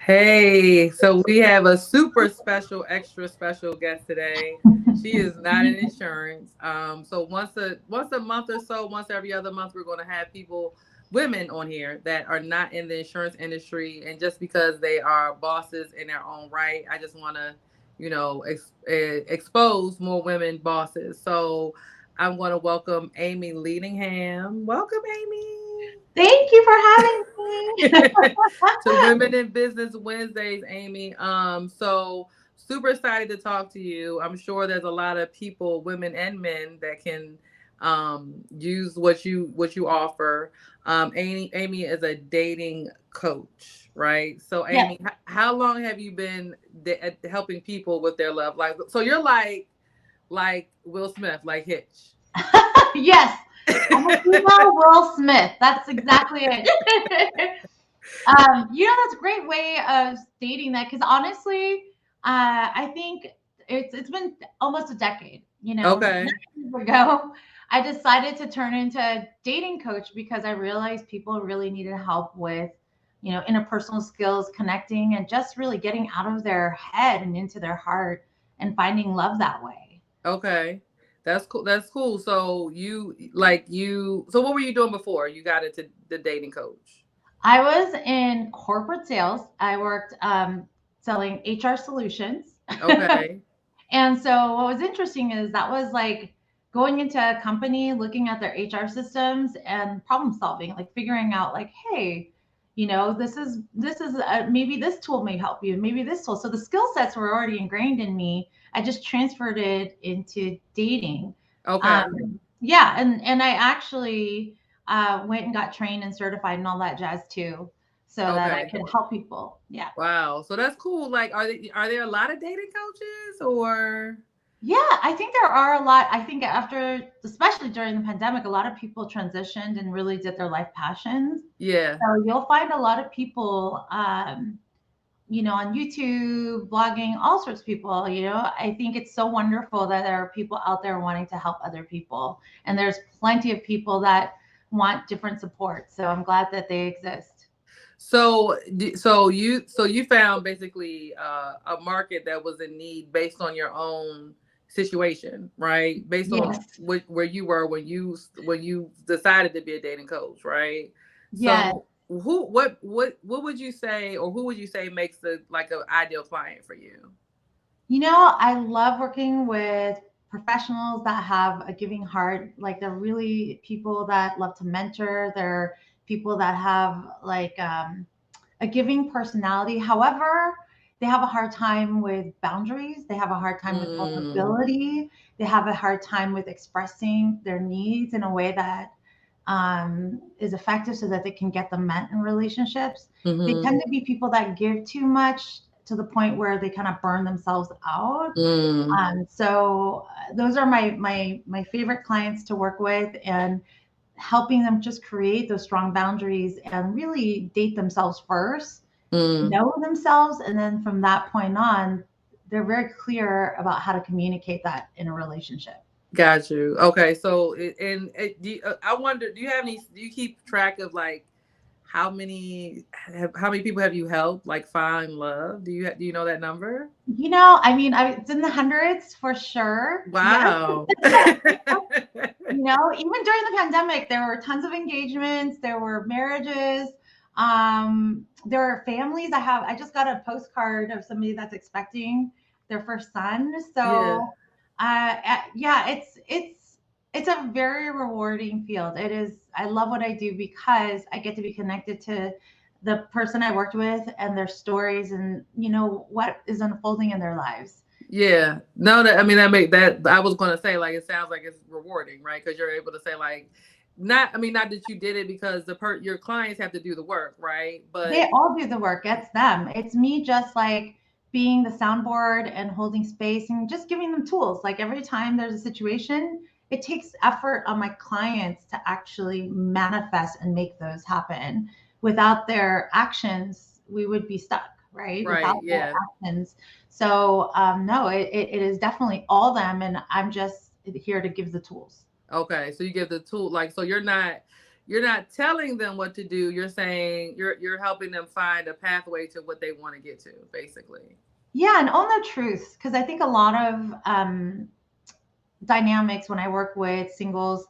Hey, so we have a super special, extra special guest today. She is not in insurance. So once a month or so, once every other month, we're going to have people, women on here that are not in the insurance industry, and just because they are bosses in their own right, I just want to, expose more women bosses. So I want to welcome Amie Leadingham. Welcome, Amie. Thank you for having me. To Women in Business Wednesdays, Amie. So super excited to talk to you. I'm sure there's a lot of people, women and men, that can use what you offer. Amie is a dating coach, right? So, Yes. Amie, how long have you been helping people with their love life? So you're like Will Smith, like Hitch. Yes. I'm a female Will Smith. That's exactly it. That's a great way of stating that because honestly, I think it's been almost a decade. Okay. Years ago, I decided to turn into a dating coach because I realized people really needed help with, interpersonal skills, connecting, and just really getting out of their head and into their heart and finding love that way. Okay. That's cool. That's cool. So so what were you doing before you got into the dating coach? I was in corporate sales. I worked selling HR solutions. Okay. And so what was interesting is that was like going into a company, looking at their HR systems and problem solving, like figuring out like, hey, this is maybe this tool may help you, maybe this tool. So the skill sets were already ingrained in me. I just transferred it into dating. Okay. Yeah, and I actually went and got trained and certified and all that jazz too, so that I Okay. could help people. Yeah. Wow. So that's cool. Like are there a lot of dating coaches or Yeah, I think there are a lot. I think after, especially during the pandemic, a lot of people transitioned and really did their life passions. yeah. So you'll find a lot of people, on YouTube, blogging, all sorts of people. I think it's so wonderful that there are people out there wanting to help other people. And there's plenty of people that want different support. So I'm glad that they exist. So you found basically a market that was in need based on your own situation, right? Based on Yes. where you were when you decided to be a dating coach, right? Yes. So what would you say, or who would you say makes the like an ideal client for you? I love working with professionals that have a giving heart. Like they're really people that love to mentor. They're people that have like a giving personality. However, they have a hard time with boundaries. They have a hard time with Mm, vulnerability. They have a hard time with expressing their needs in a way that is effective so that they can get them met in relationships. They mm-hmm, tend to be people that give too much to the point where they kind of burn themselves out. mm. Those are my favorite clients to work with, and helping them just create those strong boundaries and really date themselves first, Mm. know themselves, and then from that point on, they're very clear about how to communicate that in a relationship. Got you. Okay, so I wonder, do you keep track of like how many people have you helped like find love? Do you know that number? It's in the hundreds for sure. Yes. Wow. Even during the pandemic, there were tons of engagements, there were marriages, there were families. I just got a postcard of somebody that's expecting their first son. Yeah. So, yeah, it's a very rewarding field. It is. I love what I do because I get to be connected to the person I worked with and their stories and what is unfolding in their lives. Yeah. No, that I mean that make that I was gonna say like it sounds like it's rewarding, right? Because you're able to say like not that you did it because your clients have to do the work, right? They But all do the work. It's them. It's me just like being the soundboard and holding space and just giving them tools. Like every time there's a situation, it takes effort on my clients to actually manifest and make those happen. Without their actions, we would be stuck, right? right, Without their yeah. actions. So, no, it is definitely all them. And I'm just here to give the tools. Okay, so you give the tool like so you're not. you're not telling them what to do. You're saying you're helping them find a pathway to what they want to get to, basically. Yeah, and own their truths. Because I think a lot of dynamics when I work with singles,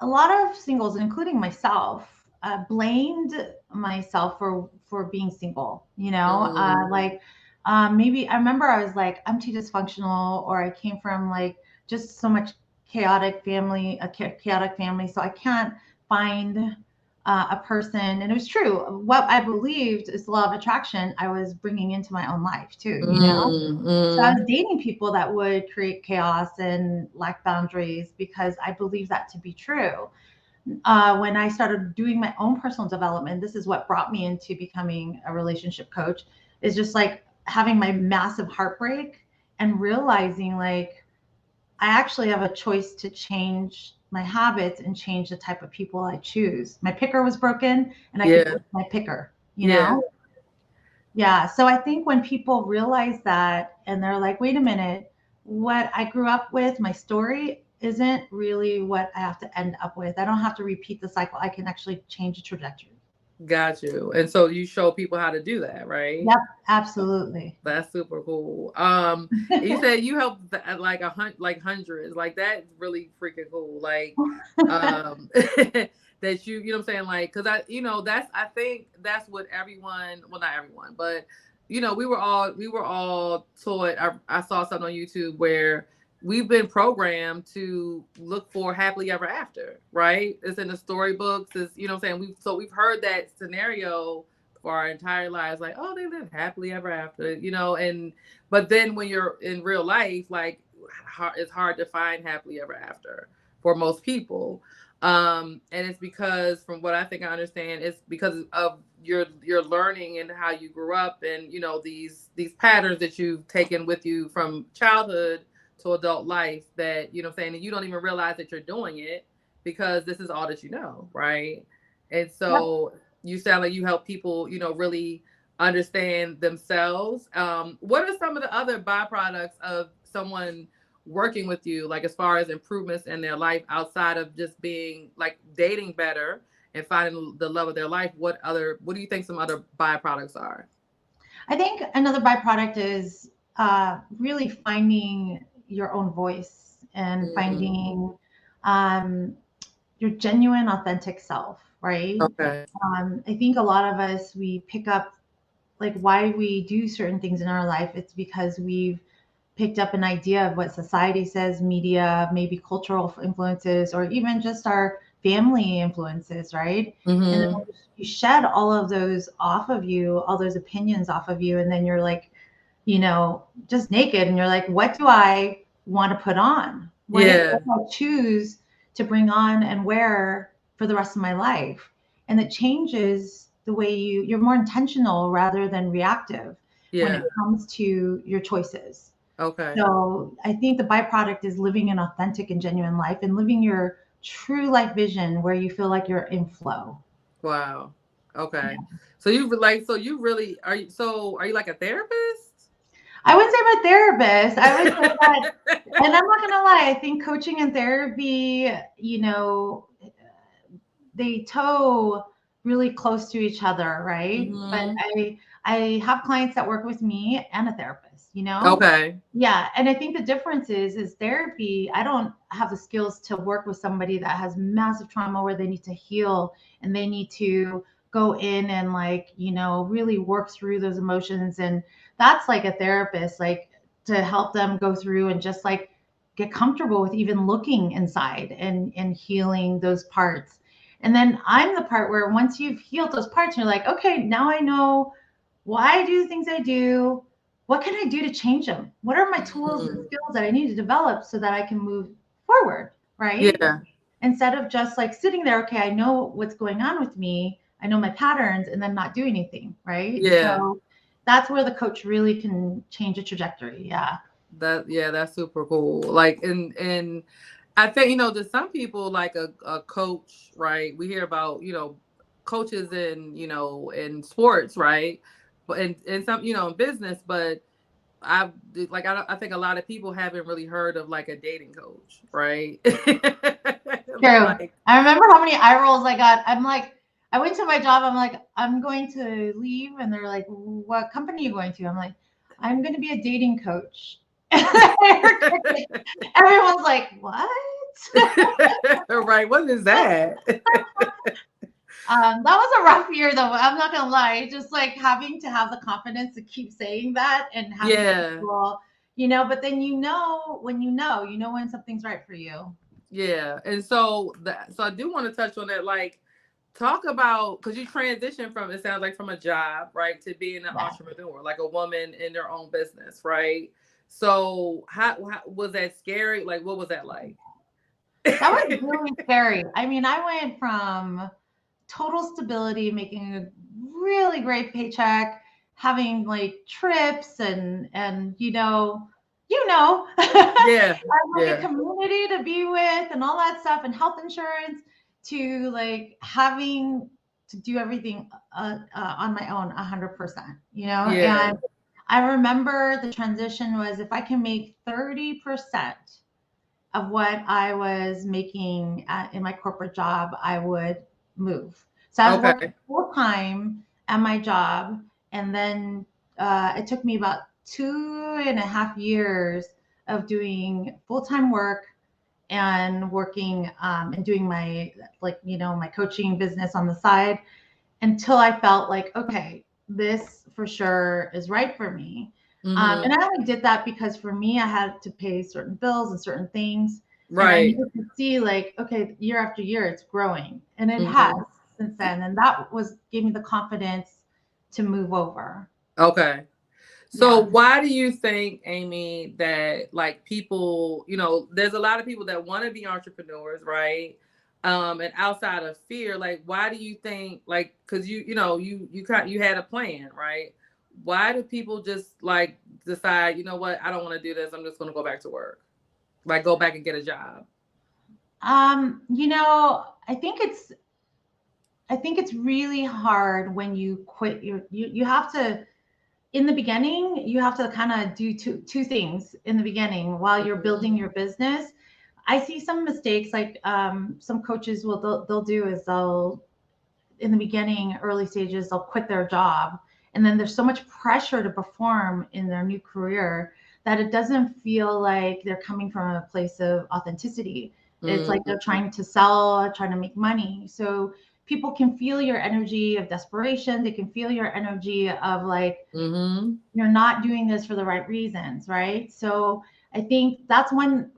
a lot of singles, including myself, blamed myself for being single. Mm, Like maybe I remember I was like, I'm too dysfunctional, or I came from like just so much chaotic family, so I can't find a person. And it was true. What I believed is the law of attraction. I was bringing into my own life too. So I was mm. dating people that would create chaos and lack boundaries because I believe that to be true. When I started doing my own personal development, this is what brought me into becoming a relationship coach, is just like having my massive heartbreak and realizing like I actually have a choice to change my habits and change the type of people I choose. My picker was broken and I could Yeah, fix my picker, you yeah. know? Yeah. So I think when people realize that and they're like, wait a minute, what I grew up with, my story isn't really what I have to end up with. I don't have to repeat the cycle. I can actually change the trajectory. Got you. And so you show people how to do that, right? Yep, absolutely. That's super cool. You said you helped like like hundreds. Like that's really freaking cool. Like, um, that you know what I'm saying? Like, cause that's I think that's what everyone. Well, not everyone, but we were all taught. I saw something on YouTube where we've been programmed to look for happily ever after. Right? It's in the storybooks. It's what I'm saying. We've heard that scenario for our entire lives, like, oh, they live happily ever after, and but then when you're in real life, like, it's hard to find happily ever after for most people. And it's because, from what I think I understand, it's because of your learning and how you grew up, and these patterns that you've taken with you from childhood to adult life, that what I'm saying, and you don't even realize that you're doing it because this is all that you know, right? And Yep. so you sound like you help people, really understand themselves. What are some of the other byproducts of someone working with you, like as far as improvements in their life outside of just being like dating better and finding the love of their life? What do you think some other byproducts are? I think another byproduct is really finding your own voice and Mm, finding um, your genuine, authentic self, right? okay. I think a lot of us, we pick up like why we do certain things in our life. It's because we've picked up an idea of what society says, media, maybe cultural influences, or even just our family influences, right? And Mm-hmm. then you shed all of those off of you, all those opinions off of you, and then you're like, just naked, and you're like, what do I want to put on? What Yeah. do I choose to bring on and wear for the rest of my life? And it changes the way you're more intentional rather than reactive when it Yeah. comes to your choices. Okay. So I think the byproduct is living an authentic and genuine life and living your true life vision where you feel like you're in flow. Wow. Okay. Yeah. So you really are you like a therapist? I would say I'm a therapist. I would say that, and I'm not gonna lie, I think coaching and therapy, they toe really close to each other, right? But Mm-hmm. I have clients that work with me and a therapist. Okay. Yeah, and I think the difference is therapy. I don't have the skills to work with somebody that has massive trauma where they need to heal and they need to go in and like, really work through those emotions. And that's like a therapist, like to help them go through and just like get comfortable with even looking inside and healing those parts. And then I'm the part where once you've healed those parts, you're like, okay, now I know why I do the things I do. What can I do to change them? What are my tools and Mm. skills that I need to develop so that I can move forward, right? Yeah. Instead of just like sitting there, okay, I know what's going on with me, I know my patterns, and then not do anything, right? Yeah. So that's where the coach really can change a trajectory. Yeah. That's super cool. Like, and I think, to some people, like a coach, right? We hear about, coaches in sports, right? But and some, in business, but I think a lot of people haven't really heard of like a dating coach, right? I'm True. like, I remember how many eye rolls I got. I'm like, I went to my job. I'm like, I'm going to leave, and they're like, "What company are you going to?" I'm like, I'm going to be a dating coach. Everyone's like, "What?" right, what is that? That was a rough year, though. I'm not gonna lie. Just like having to have the confidence to keep saying that and having Yeah. people, But then when you know when something's right for you. Yeah. And so so I do want to touch on that, like talk about, because you transition from, it sounds like, from a job, right, to being an Yeah. entrepreneur, like a woman in their own business, right? So how was that scary? Like, what was that like? That was really scary. I mean, I went from total stability, making a really great paycheck, having like trips and Yeah. I like a Yeah. community to be with and all that stuff and health insurance to like having to do everything on my own 100%. Yeah. And I remember the transition was if I can make 30% of what I was making in my corporate job, I would move. So I was working Okay. full time at my job, and then it took me about 2.5 years of doing full time work and working and doing my my coaching business on the side until I felt like, okay, this for sure is right for me. And Mm-hmm. I only did that because for me, I had to pay certain bills and certain things. And I Right. needed to see, like, okay, year after year, it's growing. And it has Mm-hmm. since then. And that gave me the confidence to move over. Okay. So Yeah. why do you think, Amie, that like people, there's a lot of people that want to be entrepreneurs, right? And outside of fear, like why do you think, like, because you had a plan, right? Why do people just like decide, you know what, I don't want to do this, I'm just gonna go back to work, like go back and get a job? I think it's really hard when you quit you have to in the beginning, you have to kind of do two things in the beginning while you're Mm-hmm. building your business. I see some mistakes like some coaches they'll do is they'll in the beginning, early stages, they'll quit their job. And then there's so much pressure to perform in their new career that it doesn't feel like they're coming from a place of authenticity. It's like they're Mm-hmm. trying to sell, trying to make money. So people can feel your energy of desperation. They can feel your energy of like, Mm-hmm. you're not doing this for the right reasons, right? So I think that's one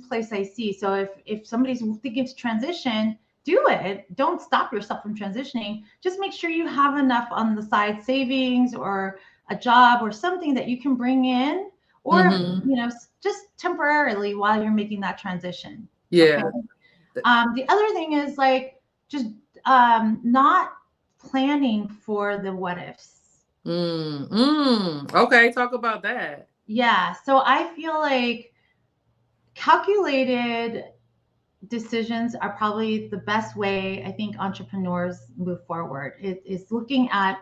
place I see. So if somebody's thinking to transition, do it. Don't stop yourself from transitioning. Just make sure you have enough on the side savings or a job or something that you can bring in, or Mm-hmm. just temporarily while you're making that transition. Okay. Yeah. The other thing is like just not planning for the what ifs. Okay, talk about that. Yeah. So I feel like calculated decisions are probably the best way I think entrepreneurs move forward. It is looking at,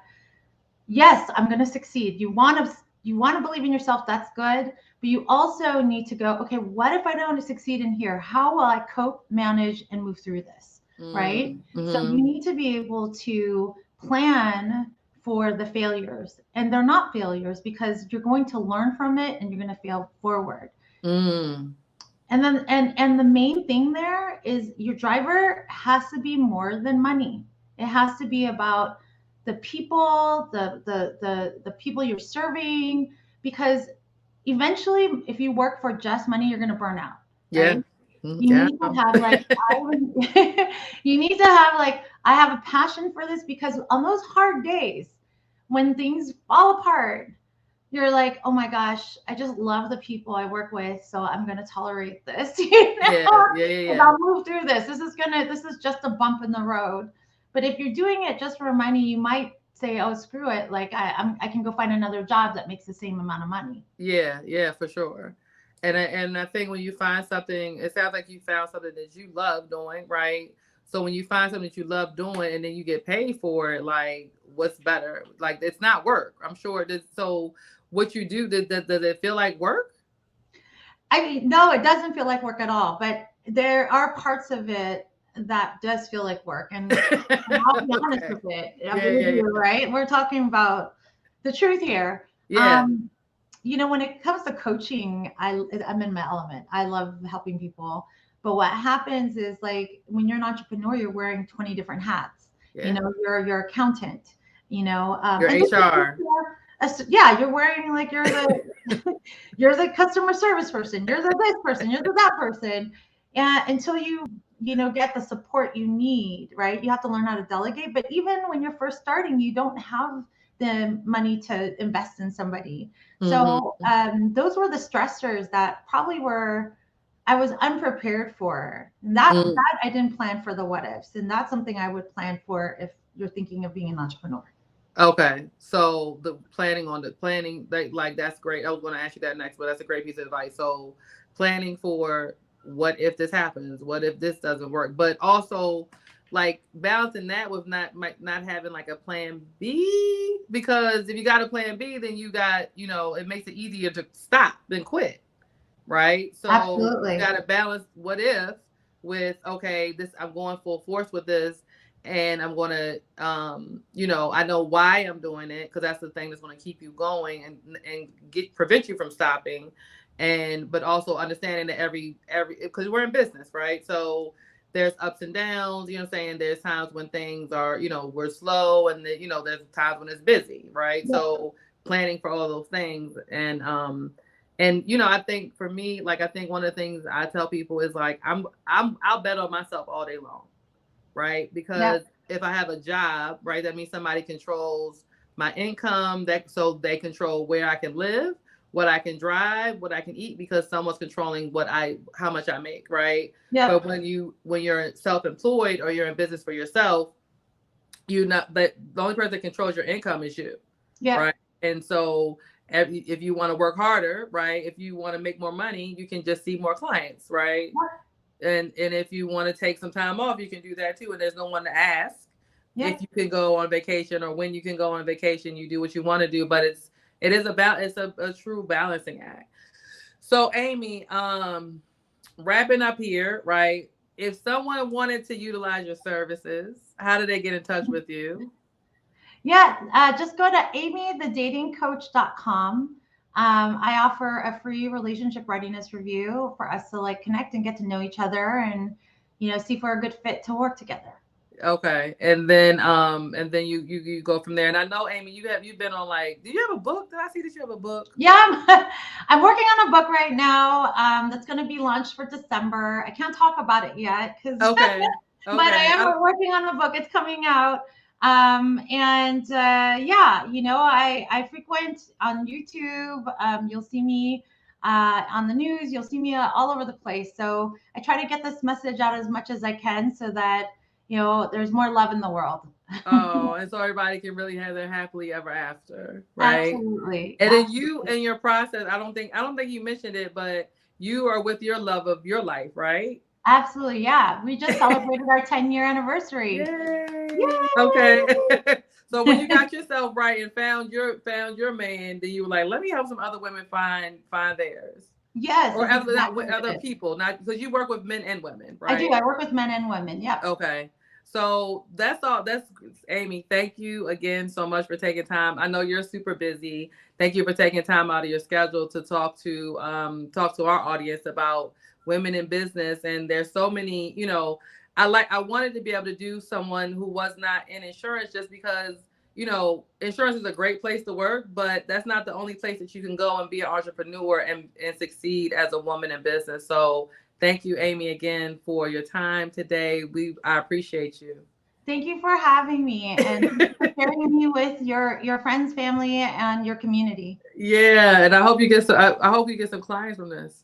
yes, I'm going to succeed. You want to believe in yourself. That's good. But you also need to go, okay, what if I don't succeed in here? How will I cope, manage, and move through this? Right. So you Mm-hmm. need to be able to plan for the failures. And they're not failures because you're going to learn from it and you're going to fail forward. Mm. And then and the main thing there is your driver has to be more than money. It has to be about the people, the people you're serving, because eventually if you work for just money, you're gonna burn out, Yeah. right? Mm, You yeah. need to have like you need to have like I have a passion for this because on those hard days when things fall apart, you're like, oh my gosh, I just love the people I work with, so I'm gonna tolerate this, Yeah. Yeah. Yeah. and Yeah. I'll move through this. This is just a bump in the road. But if you're doing it just for money, you might say, oh, screw it. Like I can go find another job that makes the same amount of money. Yeah. Yeah. For sure. And I think when you find something, it sounds like you found something that you love doing, right? So when you find something that you love doing and then you get paid for it, like what's better? Like it's not work. I'm sure it is. So what you do, does it feel like work? I mean, no, it doesn't feel like work at all, but there are parts of it. that does feel like work. And I'll be honest Okay. with it. Yeah, With yeah, you, yeah. right? We're talking about the truth here. Yeah. When it comes to coaching, I'm in my element. I love helping people. But what happens is, like, when you're an entrepreneur, you're wearing 20 different hats. Yeah. You're your accountant, Your and this is HR. yeah, you're wearing, like, you're the you're the customer service person, you're the this person, you're the that person. And until you get the support you need, right? You have to learn how to delegate. But even when you're first starting, you don't have the money to invest in somebody. So Mm-hmm. those were the stressors that probably were I was unprepared for. That I didn't plan for the what ifs, and that's something I would plan for if you're thinking of being an entrepreneur. Okay, so the planning, like that's great. I was going to ask you that next, but that's a great piece of advice. So planning for what if this happens, what if this doesn't work, but also like balancing that with not having like a plan B, because if you got a plan B, then it makes it easier to stop than quit, right? So you Absolutely. got to balance what if with, okay, this, I'm going full force with this, and I'm going to I know why I'm doing it, because that's the thing that's going to keep you going and prevent you from stopping. And but also understanding that every because we're in business, right? So there's ups and downs, you know what I'm saying? There's times when things are, we're slow, and there's times when it's busy, right? Yeah. So planning for all those things. And I think for me, like, I think one of the things I tell people is, like, I'll bet on myself all day long, right? Yeah. Because if I have a job, right, that means somebody controls my income, that so they control where I can live, what I can drive, what I can eat, because someone's controlling how much I make, right? Yeah. But when you're self-employed or you're in business for yourself, but the only person that controls your income is you, Yeah. right? And so if you want to work harder, right, if you want to make more money, you can just see more clients, right? And if you want to take some time off, you can do that too, and there's no one to ask Yeah. if you can go on vacation or when you can go on vacation. You do what you want to do, but it's a true balancing act. So Amie, wrapping up here, right? If someone wanted to utilize your services, how do they get in touch with you? Yeah, just go to amythedatingcoach.com. I offer a free relationship readiness review for us to, like, connect and get to know each other, and see if we're a good fit to work together. Okay, and then you go from there. And I know, Amie, you've been on, like, do you have a book? Did I see that you have a book? Yeah, I'm working on a book right now that's going to be launched for December. I can't talk about it yet because Okay. but I Okay. am working on the book. It's coming out. And yeah, I frequent on YouTube. You'll see me on the news. You'll see me all over the place. So I try to get this message out as much as I can so that, there's more love in the world. Oh, and so everybody can really have their happily ever after, right? Absolutely. And then you, Absolutely. in your process, I don't think you mentioned it, but you are with your love of your life, right? Absolutely. Yeah. We just celebrated our 10-year anniversary. Yay. Okay. Yay! So when you got yourself right and found your man, then you were like, let me help some other women find theirs. Yes, Or that's other, not exactly with what other it is. people, not because you work with men and women, I do. right? I work with men and women. Yep. Okay. So that's all. That's Amie. Thank you again so much for taking time. I know you're super busy. Thank you for taking time out of your schedule to talk to our audience about women in business. And there's so many, I wanted to be able to do someone who was not in insurance, just because, insurance is a great place to work, but that's not the only place that you can go and be an entrepreneur and succeed as a woman in business. So thank you, Amie, again for your time today. I appreciate you. Thank you for having me, and thank you for sharing me with your friends, family, and your community. Yeah, and I hope you get some clients from this.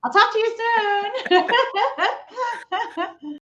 I'll talk to you soon.